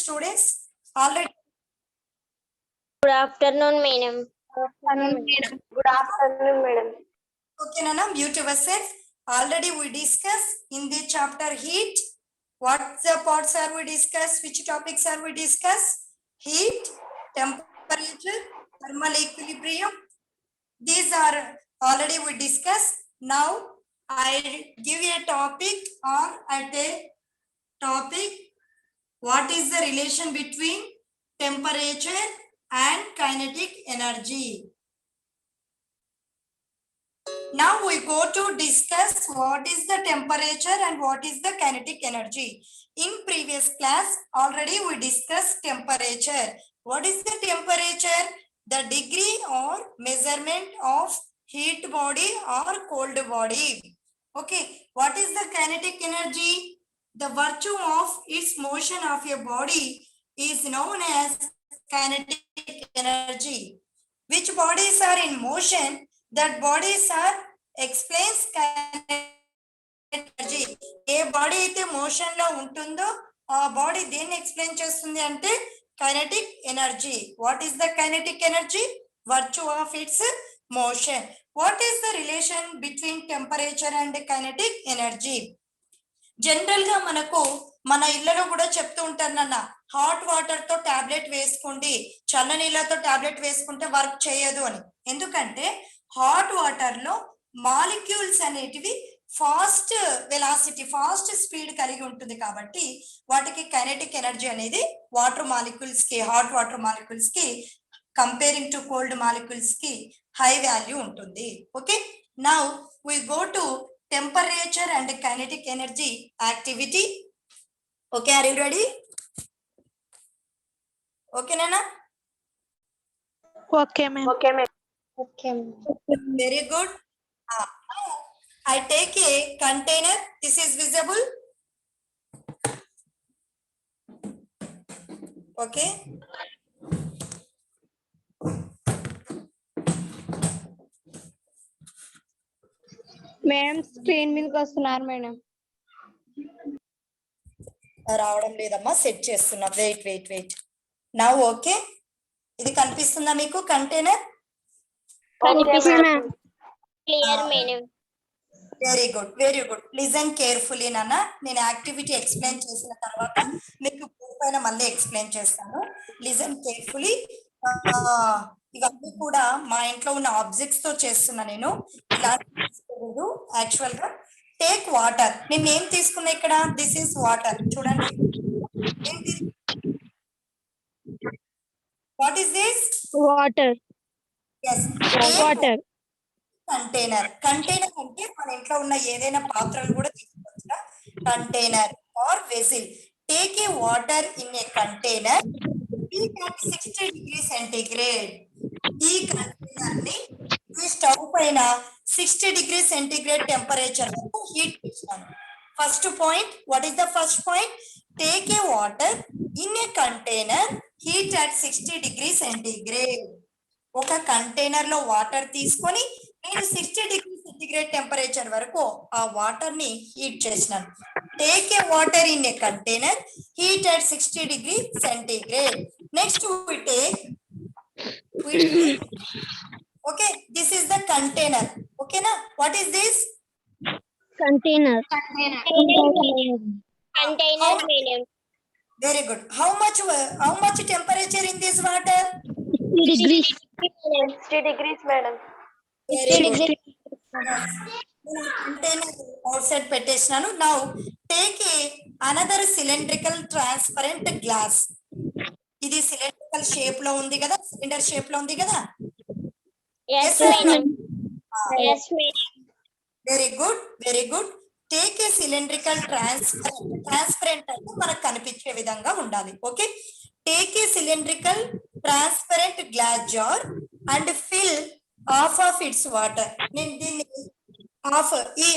students? Already. Good afternoon, madam. Good afternoon, madam. Okay, Nana, mute yourself. Already we discussed in the chapter heat. What the parts are we discuss? Which topics are we discuss? Heat, temperature, thermal equilibrium. These are already we discussed. Now I give you a topic or at a topic. What is the relation between temperature and kinetic energy? Now we go to discuss what is the temperature and what is the kinetic energy. In previous class, already we discussed temperature. What is the temperature? The degree or measurement of heat body or cold body. Okay, what is the kinetic energy? The virtue of its motion of a body is known as kinetic energy. Which bodies are in motion? That bodies are explains energy. A body అయితే motion లో ఉంటుందో ఆ body దేన్ని explain చేస్తుంది అంటే kinetic energy. What is the kinetic energy? Virtue of its motion. What is the relation between temperature and kinetic energy? General గా మనకు మన ఇళ్లలో కూడా చెప్తూ ఉంటారు నాన్న, హాట్ వాటర్ తో టాబ్లెట్ వేసుకోండి, చల్ల నీళ్ళతో టాబ్లెట్ వేసుకుంటే వర్క్ చేయదు అని. ఎందుకంటే హాట్ వాటర్ లో మాలిక్యూల్స్ అనేటివి ఫాస్ట్ వెలాసిటీ, ఫాస్ట్ స్పీడ్ కలిగి ఉంటుంది కాబట్టి వాటికి కైనెటిక్ ఎనర్జీ అనేది వాటర్ మాలిక్యూల్స్ కి, హాట్ వాటర్ మాలిక్యూల్స్ కి కంపేరింగ్ టు కోల్డ్ మాలిక్యూల్స్ కి హై వాల్యూ ఉంటుంది. Okay, now we go to temperature and kinetic energy activity. Okay, are you ready? Okay, Nana? Okay, ma'am. Okay, ma'am. Okay, ma'am. Very good. I take a container. This is visible. Okay. Ma'am, screen మీదకి వస్తున్నారు madam. రావడం లేదమ్మా, set చేస్తున్నా. Wait నా. Okay, ఇది కనిపిస్తుందా మీకు container? Clear, madam. Very good. Listen carefully నాన్న. నేను యాక్టివిటీ ఎక్స్ప్లెయిన్ చేసిన తర్వాత మీకు పైన మళ్ళీ ఎక్స్ప్లెయిన్ చేస్తాను. Listen carefully. ఇవన్నీ కూడా మా ఇంట్లో ఉన్న ఆబ్జెక్ట్స్ తో చేస్తున్నా నేను. ఇలా యాక్చువల్ గా టేక్ వాటర్. నేను ఏం తీసుకున్నా ఇక్కడ? This is water. చూడండి, ఏంటి? What is this? Water. Yes, water. Container. Container అంటే మన ఇంట్లో ఉన్న ఏదైనా పాత్రలు కూడా తీసుకోవచ్చు. Container or vessel. Take a water in a container 60 degrees centigrade. ఈ కంటైనర్ ని ఈ స్టవ్ పైన 60 degrees centigrade టెంపరేచర్ వరకు హీట్ చేస్తాను. First point, what is the first point? Take a water in a container heat at 60 degrees centigrade. ఒక container లో water తీసుకొని నేను 60 degrees centigrade టెంపరేచర్ వరకు ఆ వాటర్ ని హీట్ చేసినాను. Take a water in a container heat at 60 degrees centigrade. Next we take okay, this is the container. Okay na? What is this? Container. Container, madam. Very good. How much temperature in this water? 60 degrees. 60 degrees, madam. Very good. Container outside పెట్టేసినాను. Now take another cylindrical transparent glass. ఇది cylindrical shape లో ఉంది కదా, cylinder shape లో ఉంది కదా. Yes, madam. Yes, madam. Very good. Take a cylindrical transparent అంటే మనకు కనిపించే విధంగా ఉండాలి. Okay, take a cylindrical transparent glass jar and fill half of its water. నేను దీన్ని హాఫ్, ఈ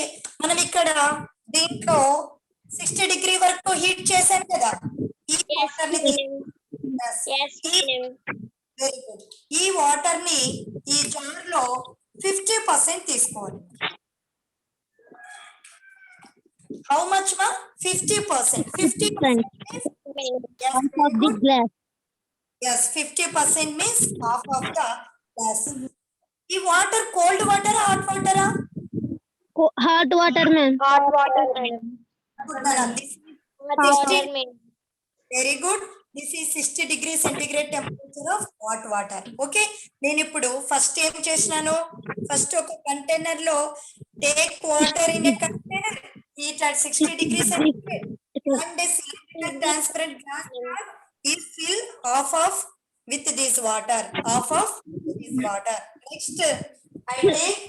మనం ఇక్కడ దీంట్లో 60 degree వరకు హీట్ చేశాం కదా. ఈ వాటర్ ని వెరీ గుడ్. ఈ వాటర్ ని ఈ జార్ లో 50% తీసుకోవాలి. హౌ మచ్ మా? 50%. 50% of the glass. Yes, 50% means half of the glass. ఈ వాటర్ కోల్డ్ వాటర్ హాట్ వాటరా? Hot water, ma'am. Hot water, madam. Hot water, madam. Very good. This ఈ 60 degree centigrade temperature of hot water. Okay, నేను ఇప్పుడు first ఏం చేసినాను, first ఒక container లో take water in a container heat at 60 degree centigrade and a cylindrical transparent glass jar is filled half of with this water, half of this water. Next I take,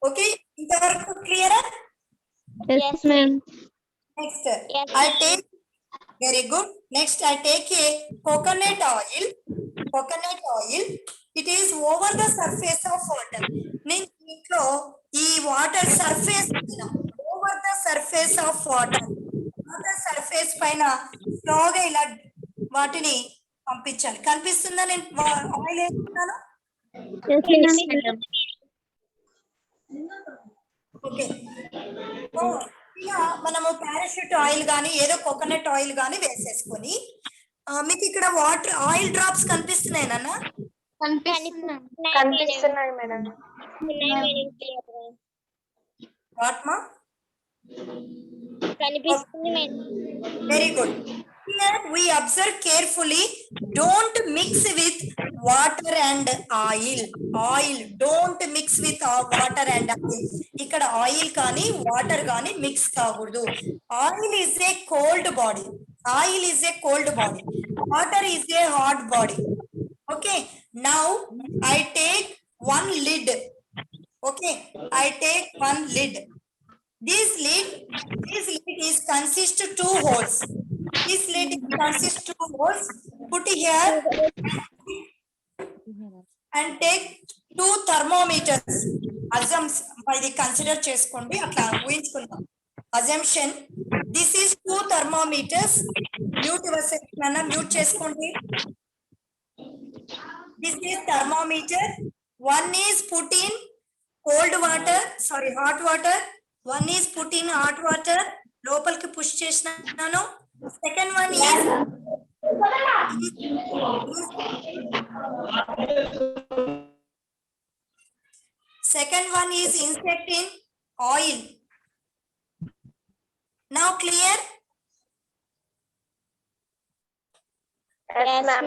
okay, ఇంతవరకు clear? Yes, ma'am. Next Yes, I take, very good. Next I take a coconut oil. Coconut oil, it is over the surface of water. నేను దీంట్లో ఈ water surface పైన, over the surface of water, water surface పైన స్లోగా ఇలా వాటిని పంపించాలి. కనిపిస్తుందా నేను ఆయిల్ వేస్తున్నాను? Yes, ma'am. ఓకే, ఇలా మనము పారాషూట్ ఆయిల్ కానీ ఏదో కోకోనట్ ఆయిల్ కానీ వేసేసుకొని మీకు ఇక్కడ వాటర్ ఆయిల్ డ్రాప్స్ కనిపిస్తున్నాయి నాన్న? కనిపిస్తున్నాయి మేడం. వాట్ మా? కనిపిస్తుంది madam. Very good. Here we observe carefully. Don't mix with water and oil. Oil. Don't mix with water and oil. ఇక్కడ ఆయిల్ కానీ వాటర్ కానీ మిక్స్ కాకూడదు. Oil is a cold body. Oil is a cold body. Water is a hot body. Okay. Now I take one lid. Okay. I take one lid. This lid is consist of 2 holes. This lid consists 2 holes. Put here and take 2 thermometers. Assumption by the consider చేసుకోండి, అట్లా ఊహించుకుందాం. Assumption, this is 2 thermometers. Mute yourself, nana, mute చేసుకోండి. This is thermometer. One is put in cold water, sorry, hot water. One is put in hot water. లోపలికి push చేసినాను. Second one is insect in oil. Now clear? Yes, ma'am.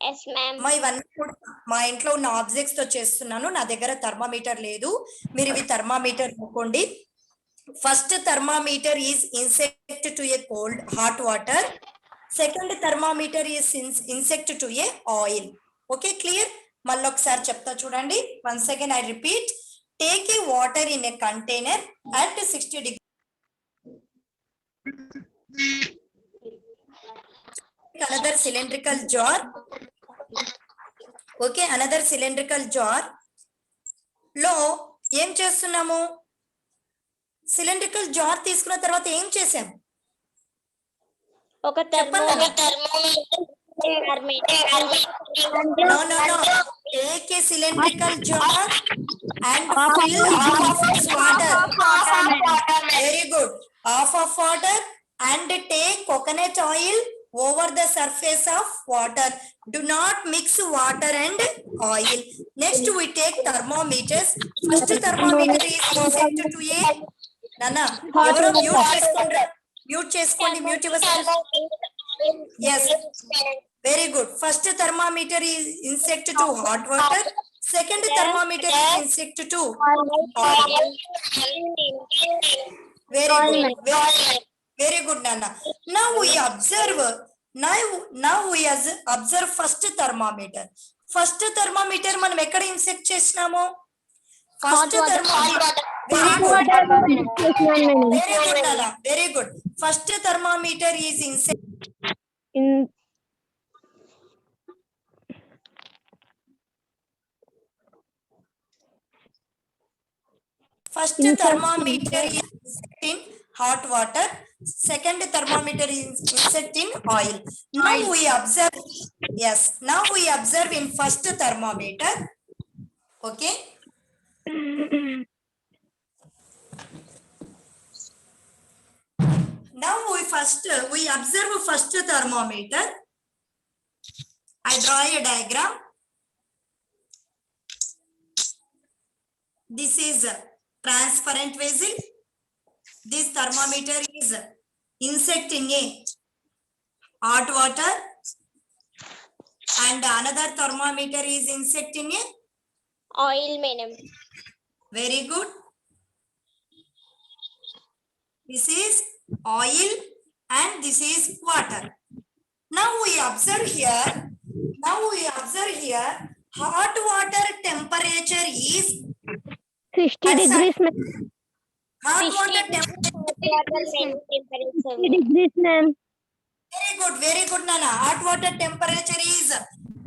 Yes, ma'am. ఇవన్నీ కూడా మా ఇంట్లో ఉన్న objects తో చేస్తున్నాను. నా దగ్గర థర్మామీటర్ లేదు, మీరు ఇవి థర్మామీటర్ అనుకోండి. First thermometer is insect to a cold hot water. Second thermometer is insect to A oil. Okay, clear? మళ్ళీ ఒకసారి చెప్తా చూడండి. Once again I repeat. Take a water in a container at 60 degree. Another cylindrical jar. Okay, another cylindrical jar లో ఏం చేస్తున్నాము? Cylindrical jar తీసుకున్న తర్వాత ఏం చేసాం? ఒక thermometer. No. Take a cylindrical jar and fill half of its water. Very good. Half of water and take coconut oil over the surface of water. Do not mix water and oil. Next we take thermometers. First thermometer is set to a nana. Evaro mute చేసుకోండి. Mute yourself. Yes. Very good. First thermometer is insect to hot water. Second thermometer is insect to oil. Very good, Nana. Now we observe. Now we observe first thermometer. First thermometer మనం ఎక్కడ insect చేసినాము? First thermometer. Very good, Nana. Very good. First thermometer is insect. First thermometer is insect in hot water. Second thermometer is insect in oil. Now we observe. Yes. Now we observe in first thermometer. Okay. Now we observe first thermometer. I draw a diagram. This is a transparent vessel. This thermometer is insert in a hot water, and another thermometer is insert in a oil, madam. very good. This is oil and this is water. Now we observe here. Hot water temperature is 60 degrees, ma'am. hot 60 water degrees temperature. hot water, madam, temperature. 60 degrees, ma'am. Very good, Nana. Hot water temperature is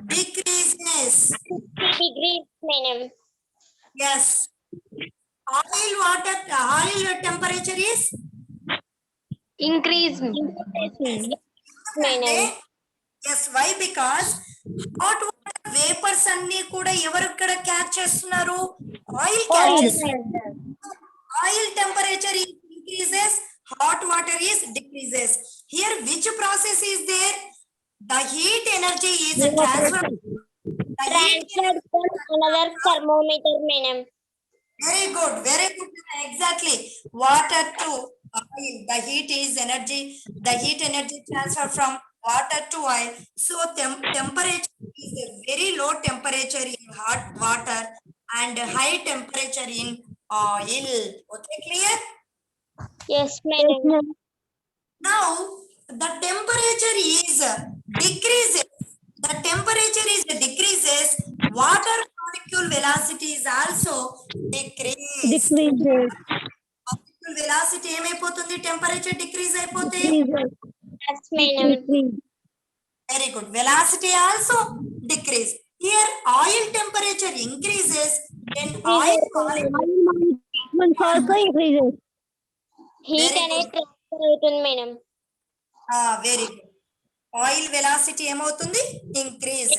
decreases. 60 degrees, madam. Yes. Oil temperature is Increase, madam. yes. Why? Because hot water vapors అన్ని కూడా ఎవరు ఇక్కడ catch చేస్తున్నారు? Oil catch చేస్తున్నారు. Oil temperature is increases, hot water is decreases. Here which process is there? The heat energy is transferred. Transferred from another thermometer, madam. Very good, exactly. Water to oil. The heat energy transfer from water to oil. So temperature is a very low temperature in hot water and high temperature in oil. Okay, clear? Yes, madam. Now the temperature is decreases. Water molecule velocity is also decreased. Decreases. Molecule velocity ఏమైపోతుంది? Temperature decrease అయిపోతే. Yes, madam. Very good. Velocity also decrease. Here oil temperature increases. Then oil Also increases. Heat Very అనేది good. transfer అవుతుంది, madam. very good. Oil velocity ఏమవుతుంది? Increase.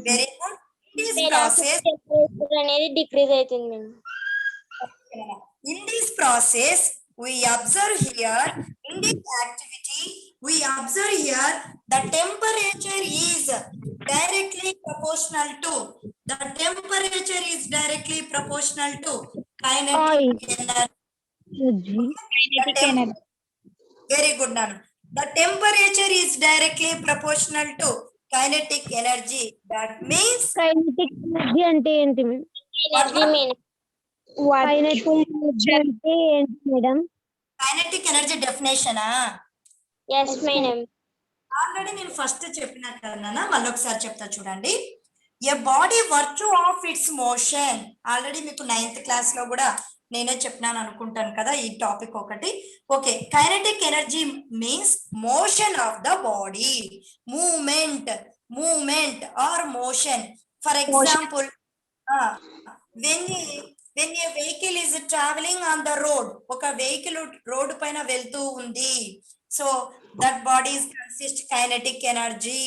Very good. This process. Temperature అనేది decrease అవుతుంది, madam. In this process, we observe here, in this activity, we observe here the temperature is directly proportional to, kinetic energy. Very good, Nanu. The temperature is directly proportional to kinetic energy. That means Kinetic energy అంటే ఏంటి మేడం? Energy, madam. Kinetic energy అంటే ఏంటి మేడం? kinetic energy definition. Yes, madam. Already నేను first చెప్పిన కదా, మళ్ళీ ఒకసారి చెప్తా చూడండి. A body virtue of its motion, already మీకు 9th క్లాస్ లో కూడా నేనే చెప్పినాను అనుకుంటాను కదా ఈ టాపిక్ ఒకటి. Okay, kinetic energy means motion of the body, moment or motion. For example, when a vehicle is traveling on the road, ఒక వెహికల్ రోడ్డు పైన వెళ్తూ ఉంది, so that body consist kinetic energy.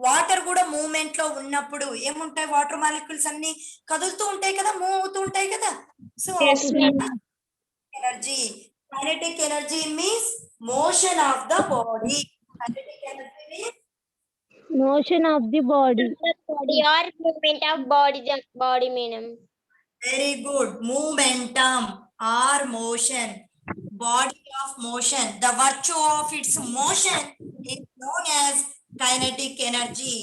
Water కూడా movement లో ఉన్నప్పుడు ఏముంటాయి? Water molecules అన్ని కదులుతూ ఉంటాయి కదా, మూవ్ అవుతూ ఉంటాయి కదా. So energy, kinetic energy means motion of the body. Kinetic energy means Motion of the body. Body or movement of body, madam. very good. Momentum or motion, body of motion. The virtue of its motion is known as kinetic energy.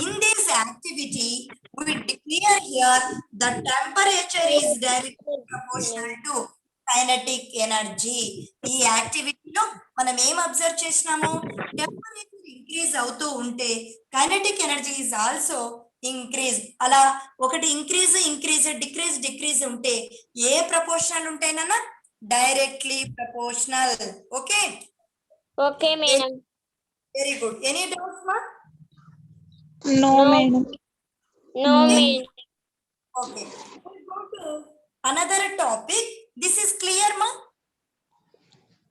In this activity, we declare here the temperature is directly proportional to kinetic energy. ఈ యాక్టివిటీలో మనం ఏం observe చేసినాము? Temperature increase అవుతూ ఉంటే kinetic energy is also increase. అలా ఒకటి decrease ఉంటే ఏ ప్రపోర్షనల్ ఉంటాయినా? Directly proportional. Okay, Okay, madam. Very good. Any doubts మా? No, madam. No, madam. Okay, we'll go to another topic. This is clear, ma?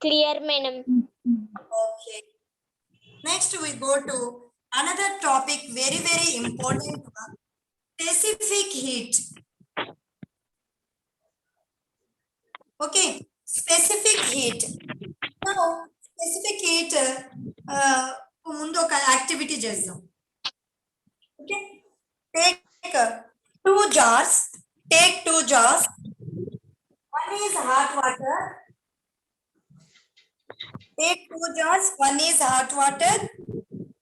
Clear, madam. Okay. Next we go to another topic, very important one. Specific heat. Okay, specific heat. Now, specific heat ముందు ఒక activity చేద్దాం. Okay, take two jars. Take 2 jars. One is hot water. Take 2 jars. One is hot water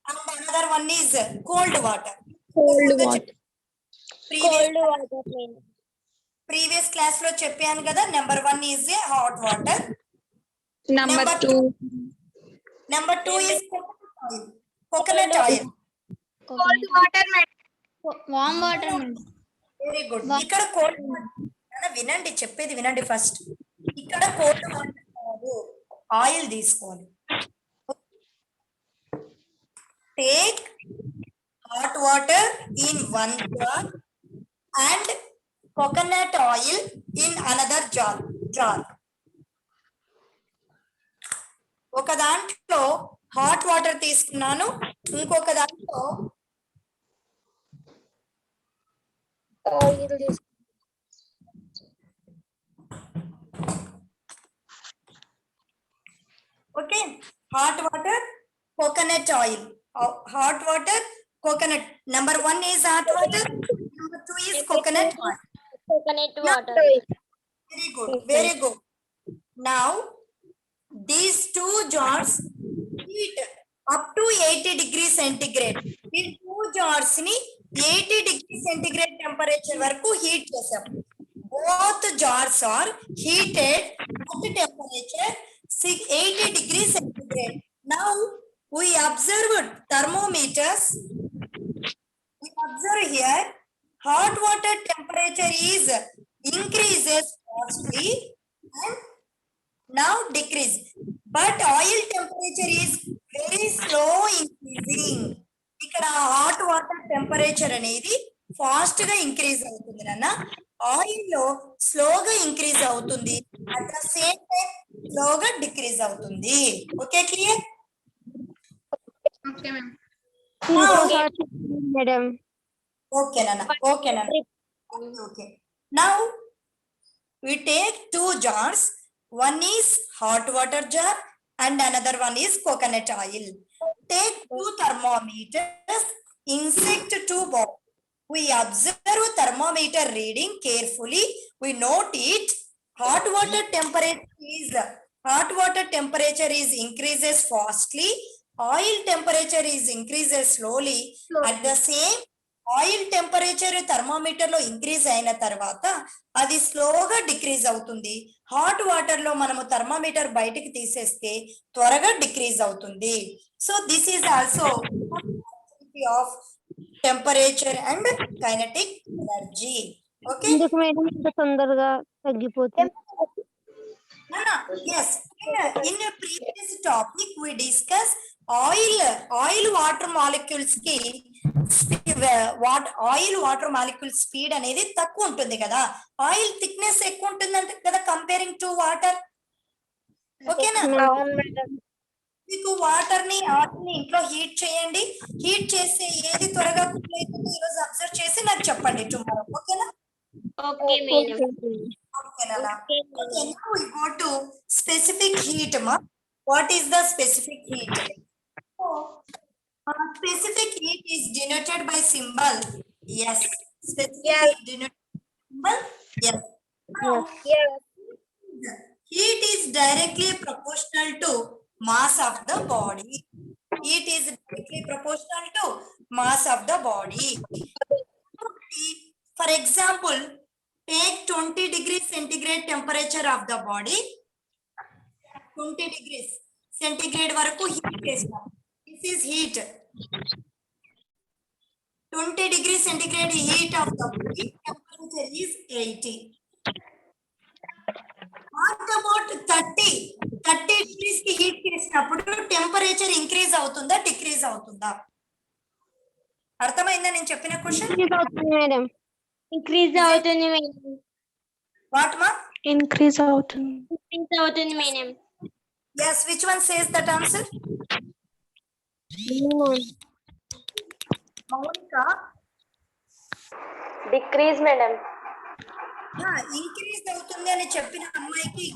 and another one is cold water. Cold water. Previous class లో చెప్పాను కదా, number 1 is a hot water. Number Number 2. Number 2 is coconut oil. Cold water, madam. Warm water, madam. Very good. ఇక్కడ cold water వినండి, చెప్పేది వినండి first. ఇక్కడ cold water కాదు, oil తీసుకోవాలి. Take hot water in 1 jar and coconut oil in another jar. ఒక దాంట్లో hot water తీసుకున్నాను, ఇంకొక దాంట్లో okay, hot water coconut oil. Hot water coconut. Number 1 is hot water. Number 2 is coconut oil. Coconut water. Very good. Very good. Now, these 2 jars heat up to 80 degrees centigrade. ఈ 2 jars ni 80 degree centigrade temperature వరకు heat చేసాం. Both jars are heated at temperature 80 degrees centigrade. Now, we observed thermometers. We observe here hot water temperature is increases fastly and now decrease, but oil temperature is very slow increasing. ఇక్కడ hot water temperature అనేది fast గా increase అవుతుంది నాన్న, oil లో స్లోగా increase అవుతుంది, at the same time స్లోగా decrease అవుతుంది. Okay, clear? Okay, ma'am. Madam. Okay, Nana. Okay, Nana. Okay. Now, we take 2 jars. One is hot water jar and another one is coconut oil. Take 2 thermometers, insert 2 bottles. We observe thermometer reading carefully. We note it. Hot water temperature is increases fastly. Oil temperature is increases slowly. At the same, oil temperature thermometer లో increase అయిన తర్వాత అది స్లోగా decrease అవుతుంది. Hot water లో మనము thermometer బయటికి తీసేస్తే త్వరగా డిక్రీజ్ అవుతుంది. So this is also of temperature and kinetic energy. Okay, ఎందుకు మేడం ఇంత తొందరగా తగ్గిపోతుంది? yes, in a previous topic we discuss oil water molecules కి ఆయిల్ వాటర్ మాలిక్యూల్ స్పీడ్ అనేది తక్కువ ఉంటుంది కదా, ఆయిల్ థిక్నెస్ ఎక్కువ ఉంటుంది అంటే కదా కంపేరింగ్ టు వాటర్. ఓకేనా? మీకు వాటర్ ని ఇంట్లో హీట్ చేయండి, హీట్ చేస్తే ఏది త్వరగా కూల్ అవుతుందో ఈరోజు అబ్జర్వ్ చేసి నాకు చెప్పండి టుమారో. ఓకేనా? Okay, madam. ఓకేనా? Okay, now we go to specific heat. What is the specific heat? So, specific heat is denoted by symbol. Yes. Specific heat denoted by symbol. Yes. Heat is directly proportional to mass of the body. Heat is directly proportional to mass of the body. For example, take 20 degrees centigrade temperature of the body. 20 degrees centigrade వరకు heat చేస్తాం. This is heat. 20 degrees centigrade heat of the body, temperature is 80. What about 30 degrees కి heat చేసినప్పుడు temperature increase అవుతుందా decrease అవుతుందా? అర్థమైందా నేను చెప్పిన question? Madam Increase అవుతుంది మేడం. వాట్ మా? ఇంక్రీజ్ అవుతుంది. Increase అవుతుంది madam. Yes, which one says that answer? Monica? Decrease madam. Increase అవుతుంది అని చెప్పిన అమ్మాయికి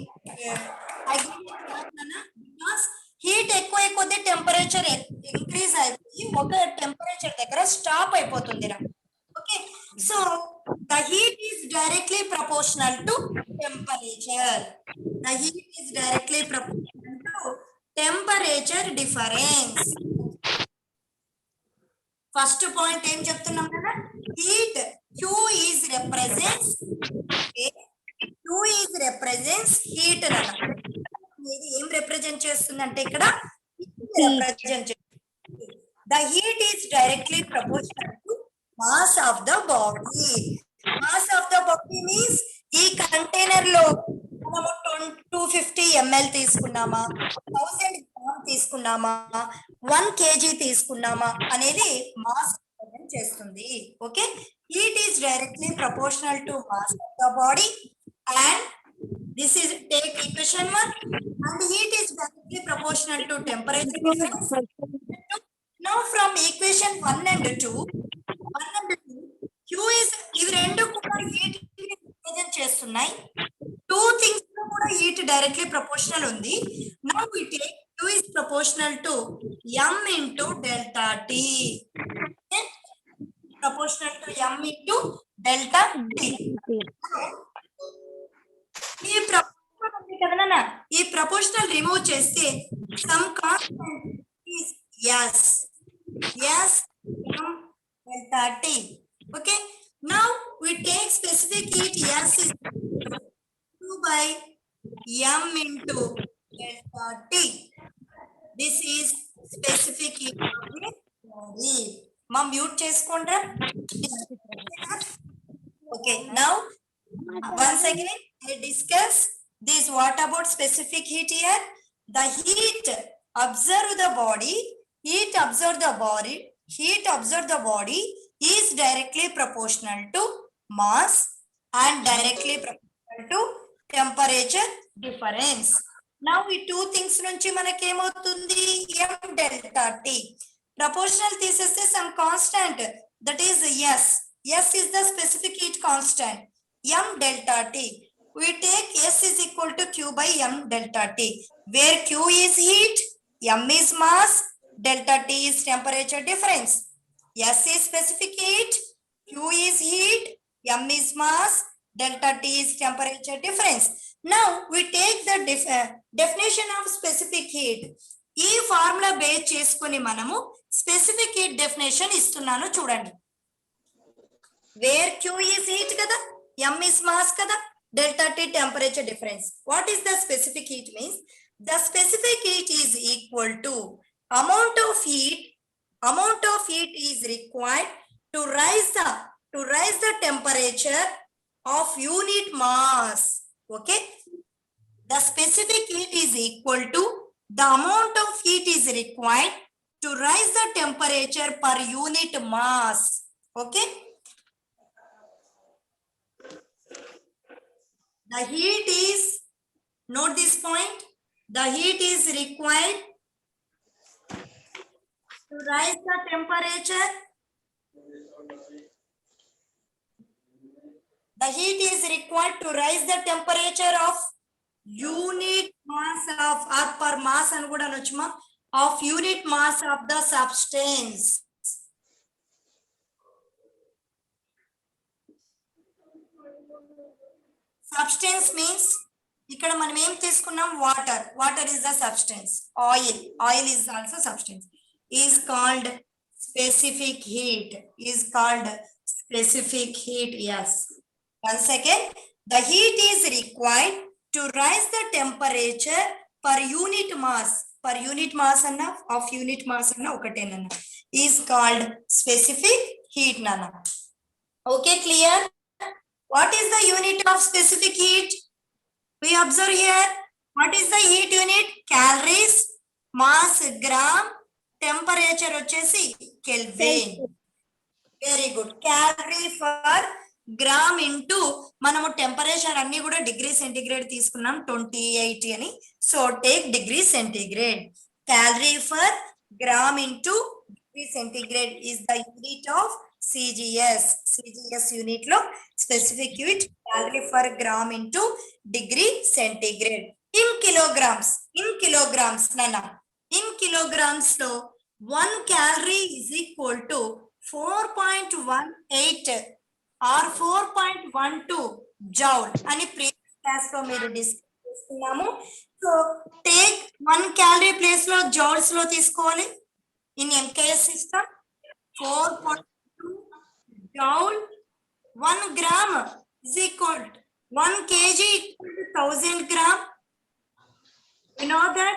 బికాస్ హీట్ ఎక్కువ కొద్దీ టెంపరేచర్ ఇంక్రీజ్ అయిపోయి ఒక టెంపరేచర్ దగ్గర స్టాప్ అయిపోతుంది okay so the heat is directly proportional to temperature the heat is directly proportional to temperature difference first point ఏం చెప్తున్నాం కదా heat Q is represents Q is represents heat అనేది ఏం represent చేస్తుందంటే ఇక్కడ represent the heat is directly proportional to mass of the body mass of the body means ఈ container లో మనము 250 ml తీసుకున్నామా 1000 గ్రామ్ తీసుకున్నామా 1 kg తీసుకున్నామా అనేది మాస్ చేస్తుంది okay heat is directly proportional to mass of the body and this is take equation 1 and heat is directly proportional to temperature difference. Now from equation 1 and 2 Q is ఇవి రెండు కూడా heat ని represent చేస్తున్నాయి two things లో కూడా heat directly proportional ఉంది now we take Q is proportional to m into delta T okay? proportional to m into delta T ఈ proportional remove చేస్తే some constant is yes delta T okay now we take specific heat s is 2 by m into delta T this is specific heat of the body ma mute cheskondra okay now once again I discuss this what about specific heat here the heat observe the body is directly proportional to mass and directly proportional to temperature difference now ఈ two things నుంచి మనకి ఏమవుతుంది m delta T proportional తీసేస్తే some constant that is s is the specific heat constant m delta T we take s is equal to q by m delta T where q is heat m is mass delta T is temperature difference s is specific heat q is heat m is mass delta T is temperature difference now we take the definition of specific heat ఈ formula base చేసుకొని మనము specific heat definition ఇస్తున్నాను చూడండి wear Q is heat కదా m is mass kada delta T temperature difference what is the specific heat means the specific heat is equal to amount of heat is required to rise the temperature of unit mass okay the specific heat is equal to the amount of heat is required to rise the temperature per unit mass okay the heat is note this point the heat is required to rise the temperature the heat is required to rise the temperature of unit mass of or per mass and kuda anochuma of unit mass of the substance substance means ikkada manam em teeskunnam water is the substance oil is also substance is called specific heat yes once again the heat is required to rise the temperature per unit mass anna of unit mass anna okatenanna is called specific heat nana okay clear what is the unit of specific heat we observe here what is the heat unit calories mass gram temperature vachesi kelvin very good calorie per gram into మనము temperature అన్ని కూడా degree centigrade తీసుకున్నాం 28 అని so take degree centigrade calorie per gram into degree centigrade is the unit of CGS unit లో specific unit calorie per gram into degree centigrade. In kilograms nana. In kilograms lo 1 calorie is equal to 4.18 or 4.12 joule అని previous class లో మీరు discuss చేసుకున్నాము. So take 1 calorie place లో joules లో తీసుకోవాలి. In MKS system 4.2 joule 1 gram is equal to 1 kg equal to 1000 gram. You know that?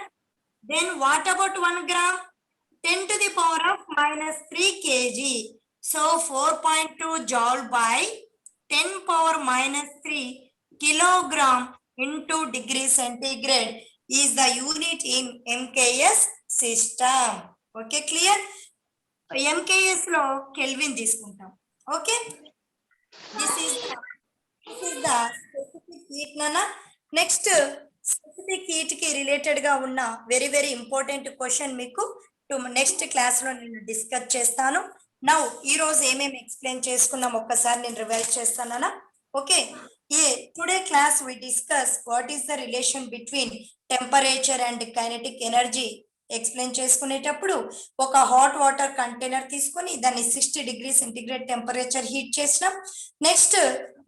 Then what about 1 gram? 10 to the power of minus 3 kg. So 4.2 joule by 10 power minus 3 kilogram into degree centigrade is the unit in MKS system. Okay, clear? MKS లో kelvin తీసుకుంటాం. Okay, this is the specific heat nana. Next specific heat కి related గా ఉన్న very important question మీకు next class లో నేను discuss చేస్తాను. Now ఈ రోజు ఏమేమి ఎక్స్ప్లెయిన్ చేసుకున్నాం ఒక్కసారి నేను రివైజ్ చేస్తానా. Okay, today class we discuss what is the relation between temperature and kinetic energy. Explain చేసుకునేటప్పుడు ఒక హాట్ వాటర్ కంటైనర్ తీసుకొని దాన్ని 60 డిగ్రీ సెంటిగ్రేడ్ టెంపరేచర్ హీట్ చేసినాం. నెక్స్ట్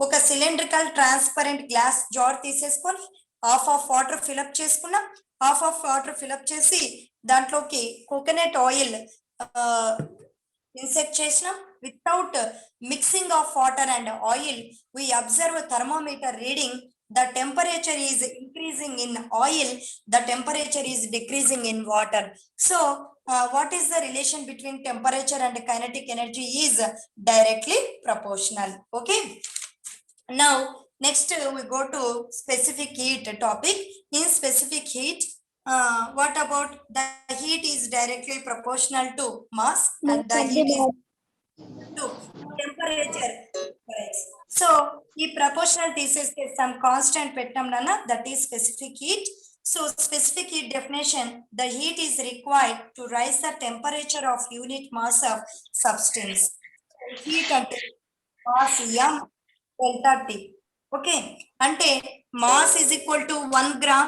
ఒక సిలిండ్రికల్ ట్రాన్స్పరెంట్ గ్లాస్ జార్ తీసేసుకొని హాఫ్ ఆఫ్ వాటర్ ఫిల్అప్ చేసుకున్నాం. Half of water fill up చేసి దాంట్లోకి కోకోనట్ ఆయిల్ ఇన్సెక్ట్ చేసినాం. Without mixing of water and oil we observe thermometer reading. The temperature is increasing in oil, the temperature is decreasing in water. So what is the relation between temperature and kinetic energy is directly proportional. Okay, now next we go to specific heat topic. In specific heat, what about the heat is directly proportional to mass and the heat is to temperature. So ఈ proportional తీసేస్తే some constant పెట్టాం నాన్న, that is specific heat. So specific heat definition, the heat is required to rise the temperature of unit mass of substance. Heat అంటే mass m delta T. Okay, అంటే mass is equal to 1 gram,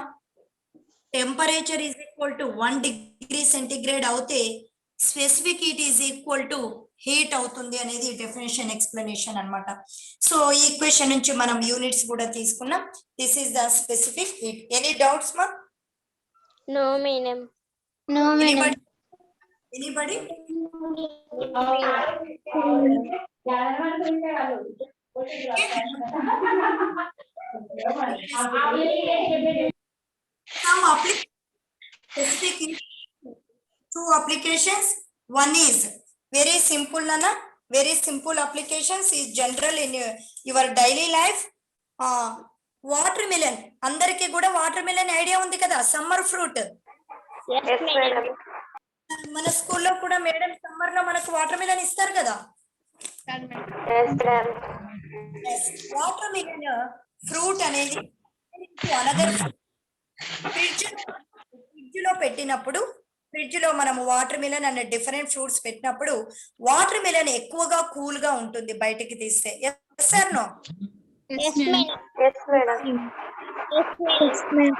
temperature is equal to 1 degree centigrade అవుతే specific heat is equal to heat అవుతుంది అనేది definition explanation అన్నమాట. So ఈ equation నుంచి మనం units కూడా తీసుకున్నాం. This is the specific heat. Any doubts మా? No, madam. No, madam. Anybody? Some specific heat, 2 applications. One is very simple nana, very simple applications is general in your daily life. Watermelon, అందరికి కూడా watermelon idea ఉంది కదా, summer fruit. Yes, madam. మన స్కూల్లో కూడా madam summer లో మనకు watermelon ఇస్తారు కదా. Yes, madam. వాటర్మెలన్ ఫ్రూట్ అనేది అనదర్ ఫ్రిడ్జ్ లో పెట్టినప్పుడు, ఫ్రిడ్జ్ లో మనము వాటర్ మిలన్ అనే డిఫరెంట్ ఫ్రూట్స్ పెట్టినప్పుడు వాటర్ మిలన్ ఎక్కువగా కూల్ గా ఉంటుంది బయటికి తీస్తే. Yes sir no? Yes, madam. Yes, madam. Yes, madam.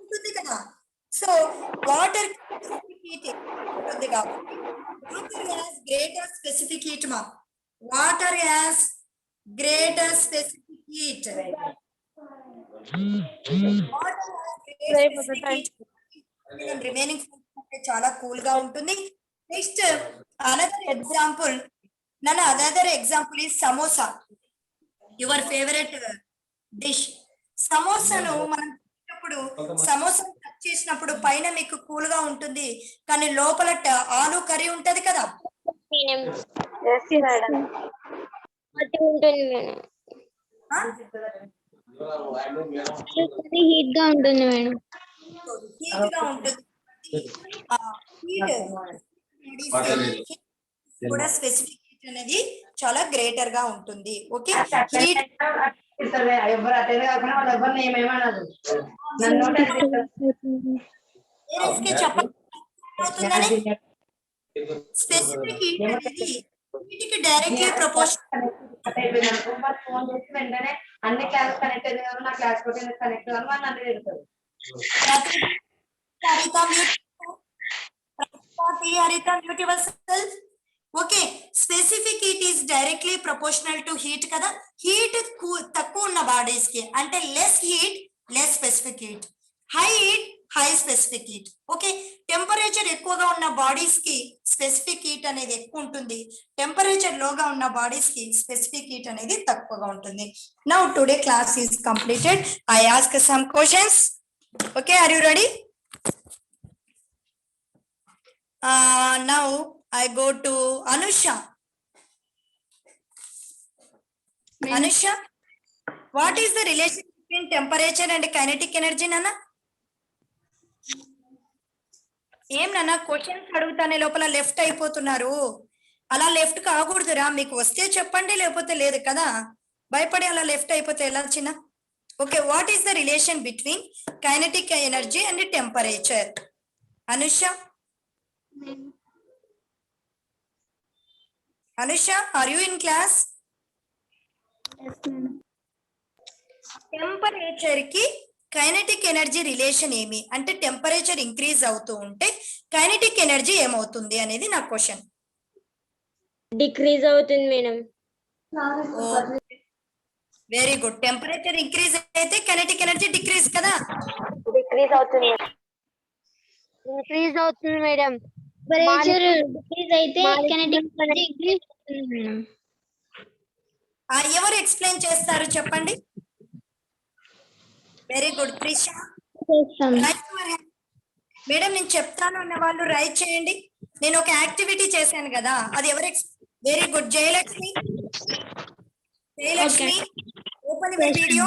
ఉంటుంది కదా. సో వాటర్ హీట్ ఉంటుంది కాబట్టి water has greater specific heat మా. Water has greater specific heat. Remaining చాలా కూల్ గా ఉంటుంది. Next another example another example ఈ సమోసా, యువర్ ఫేవరెట్ డిష్. సమోసాను మనం సమోసా కట్ చేసినప్పుడు పైన మీకు కూల్ గా ఉంటుంది కానీ లోపల ఆలు కర్రీ ఉంటది కదా. Yes, madam. ఉంటుంది మేడం. హీట్ గా ఉంటుంది మేడం. హీట్ గా ఉంటుంది. కూడా స్పెసిఫిక్ హీట్ అనేది చాలా గ్రేటర్ గా ఉంటుంది. ఓకే, హీట్ చెప్పండి. స్పెసిఫిక్ హీట్ అనేది హీట్ కి డైరెక్ట్లీ ప్రపోర్షనల్. అయిపోయింది అనుకో మరి ఫోన్ చేసి వెంటనే అన్ని క్లాస్ కనెక్ట్ అయింది కదా నా క్లాస్ కూడా కనెక్ట్ కాదు మరి నన్ను తిడుతుంది. Harita, mute yourself. Okay, specific heat is directly proportional to heat kada. Heat తక్కువ ఉన్న బాడీస్ కి అంటే less heat less specific heat, high heat high specific heat. Okay, temperature ఎక్కువగా ఉన్న బాడీస్ కి స్పెసిఫిక్ హీట్ అనేది ఎక్కువ ఉంటుంది, టెంపరేచర్ లోగా ఉన్న బాడీస్ కి స్పెసిఫిక్ హీట్ అనేది తక్కువగా ఉంటుంది. Now today class is completed. I ask some questions. Okay, are you ready? Now I go to Anusha. Anusha, what is the relation between temperature and kinetic energy, Nana? ఏం నాన్న questions అడుగుతానే లోపల left అయిపోతున్నారు. అలా left కాకూడదురా, మీకు వస్తే చెప్పండి లేకపోతే లేదు కదా. భయపడి అలా లెఫ్ట్ అయిపోతే ఎలా చిన్న? Okay, what is the relation between kinetic energy and temperature? Anusha, Anusha, are you in class? Yes, madam. Temperature కి కైనెటిక్ ఎనర్జీ రిలేషన్ ఏమి అంటే టెంపరేచర్ ఇంక్రీజ్ అవుతూ ఉంటే కైనెటిక్ ఎనర్జీ ఏమవుతుంది అనేది నా క్వశ్చన్. డిక్రీజ్ అవుతుంది madam. Very good. Temperature increase అయితే కైనెటిక్ ఎనర్జీ డిక్రీజ్ కదా. డిక్రీజ్ అవుతుంది. ఇంక్రీజ్ అవుతుంది మేడం. టెంపరేచర్ డిక్రీజ్ అయితే kinetic energy increase అవుతుంది మేడం. ఎవరు ఎక్స్ప్లెయిన్ చేస్తారు చెప్పండి. Very good. ప్రిషా, మేడం నేను చెప్తాను అన్న వాళ్ళు రైట్ చేయండి. నేను ఒక యాక్టివిటీ చేశాను కదా, అది ఎవరు? Very good. Jayalakshmi, open your video.